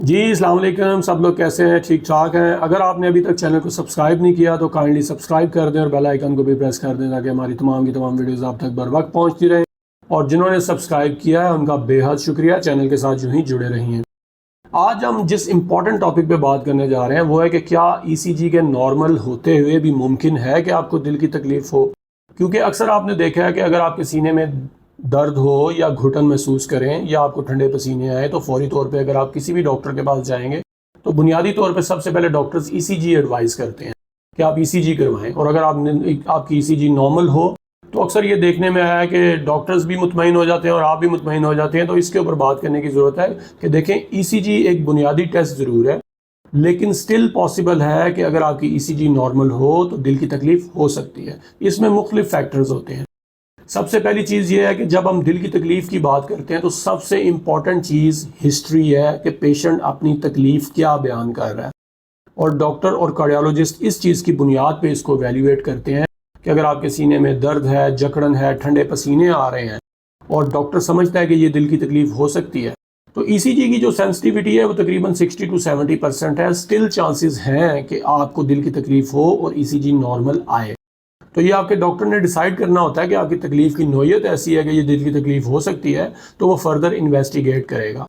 جی السلام علیکم، سب لوگ کیسے ہیں؟ ٹھیک ٹھاک ہیں؟ اگر آپ نے ابھی تک چینل کو سبسکرائب نہیں کیا تو کائنڈلی سبسکرائب کر دیں اور بیل آئیکن کو بھی پریس کر دیں تاکہ ہماری تمام کی تمام ویڈیوز آپ تک بر وقت پہنچتی رہیں، اور جنہوں نے سبسکرائب کیا ہے ان کا بے حد شکریہ، چینل کے ساتھ یوں ہی جڑے رہیے۔ آج ہم جس امپورٹنٹ ٹاپک پہ بات کرنے جا رہے ہیں وہ ہے کہ کیا ای سی جی کے نارمل ہوتے ہوئے بھی ممکن ہے کہ آپ کو دل کی تکلیف ہو؟ کیونکہ اکثر آپ نے دیکھا ہے کہ اگر آپ کے سینے میں درد ہو یا گھٹن محسوس کریں یا آپ کو ٹھنڈے پسینے آئے تو فوری طور پہ اگر آپ کسی بھی ڈاکٹر کے پاس جائیں گے تو بنیادی طور پہ سب سے پہلے ڈاکٹرز ای سی جی ایڈوائز کرتے ہیں کہ آپ ای سی جی کروائیں، اور اگر آپ کی ای سی جی نارمل ہو تو اکثر یہ دیکھنے میں آیا ہے کہ ڈاکٹرز بھی مطمئن ہو جاتے ہیں اور آپ بھی مطمئن ہو جاتے ہیں۔ تو اس کے اوپر بات کرنے کی ضرورت ہے کہ دیکھیں، ای سی جی ایک بنیادی ٹیسٹ ضرور ہے، لیکن سٹل پاسبل ہے کہ اگر آپ کی ای سی جی نارمل ہو تو دل کی تکلیف ہو سکتی ہے۔ اس میں مختلف فیکٹرز ہوتے ہیں۔ سب سے پہلی چیز یہ ہے کہ جب ہم دل کی تکلیف کی بات کرتے ہیں تو سب سے امپورٹنٹ چیز ہسٹری ہے کہ پیشنٹ اپنی تکلیف کیا بیان کر رہا ہے، اور ڈاکٹر اور کارڈیالوجسٹ اس چیز کی بنیاد پہ اس کو ایویلیویٹ کرتے ہیں کہ اگر آپ کے سینے میں درد ہے، جکڑن ہے، ٹھنڈے پسینے آ رہے ہیں اور ڈاکٹر سمجھتا ہے کہ یہ دل کی تکلیف ہو سکتی ہے، تو ای سی جی کی جو سینسٹیوٹی ہے وہ تقریباً 60 to 70% ہے۔ سٹل چانسز ہیں کہ آپ کو دل کی تکلیف ہو اور ای سی جی نارمل آئے۔ تو یہ آپ کے ڈاکٹر نے ڈیسائیڈ کرنا ہوتا ہے کہ آپ کی تکلیف کی نوعیت ایسی ہے کہ یہ دل کی تکلیف ہو سکتی ہے، تو وہ فردر انویسٹیگیٹ کرے گا۔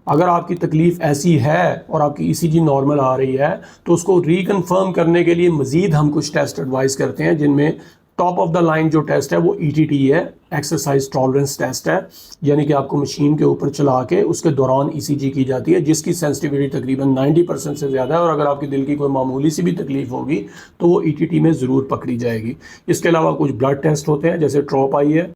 اگر آپ کی تکلیف ایسی ہے اور آپ کی ای سی جی نارمل آ رہی ہے تو اس کو ریکنفرم کرنے کے لیے مزید ہم کچھ ٹیسٹ ایڈوائز کرتے ہیں، جن میں ٹاپ آف دا لائن جو ٹیسٹ ہے وہ ای ٹی ٹی ہے، ایکسرسائز ٹالرنس ٹیسٹ ہے، یعنی کہ آپ کو مشین کے اوپر چلا کے اس کے دوران ای سی جی کی جاتی ہے، جس کی سینسٹیوٹی تقریباً 90% سے زیادہ ہے، اور اگر آپ کی دل کی کوئی معمولی سی بھی تکلیف ہوگی تو وہ ای ٹی ٹی میں ضرور پکڑی جائے گی۔ اس کے علاوہ کچھ بلڈ ٹیسٹ ہوتے ہیں جیسے ٹروپ آئی ہے،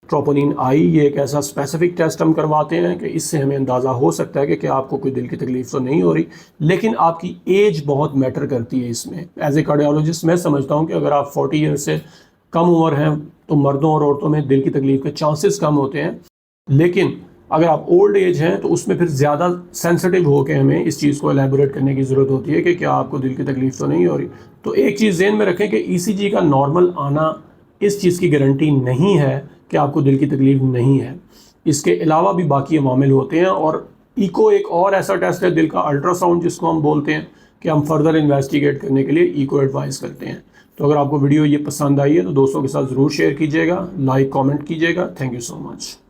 ٹروپونین آئی، یہ ایک ایسا اسپیسیفک ٹیسٹ ہم کرواتے ہیں کہ اس سے ہمیں اندازہ ہو سکتا ہے کہ کیا آپ کو کوئی دل کی تکلیف تو نہیں ہو رہی، لیکن آپ کی ایج بہت میٹر کرتی ہے اس میں۔ ایز اے کارڈیالوجسٹ میں سمجھتا ہوں کہ اگر آپ 40 ایئر سے کم عمر ہیں تو مردوں اور عورتوں میں دل کی تکلیف کے چانسز کم ہوتے ہیں، لیکن اگر آپ اولڈ ایج ہیں تو اس میں پھر زیادہ سینسٹیو ہو کے ہمیں اس چیز کو الیبوریٹ کرنے کی ضرورت ہوتی ہے کہ کیا آپ کو دل کی تکلیف تو نہیں ہو رہی۔ تو ایک چیز ذہن میں رکھیں کہ ای سی جی کا نارمل آنا اس چیز کی گارنٹی نہیں ہے کہ آپ کو دل کی تکلیف نہیں ہے، اس کے علاوہ بھی باقی عوامل ہوتے ہیں، اور ایکو ایک اور ایسا ٹیسٹ ہے دل کا، الٹرا ساؤنڈ جس کو ہم بولتے ہیں، کہ ہم فردر انویسٹیگیٹ کرنے کے لیے ایکو ایڈوائز کرتے ہیں۔ تو اگر آپ کو ویڈیو یہ پسند آئی ہے تو دوستوں کے ساتھ ضرور شیئر کیجیے گا، لائک کامنٹ کیجیے گا۔ Thank you so much.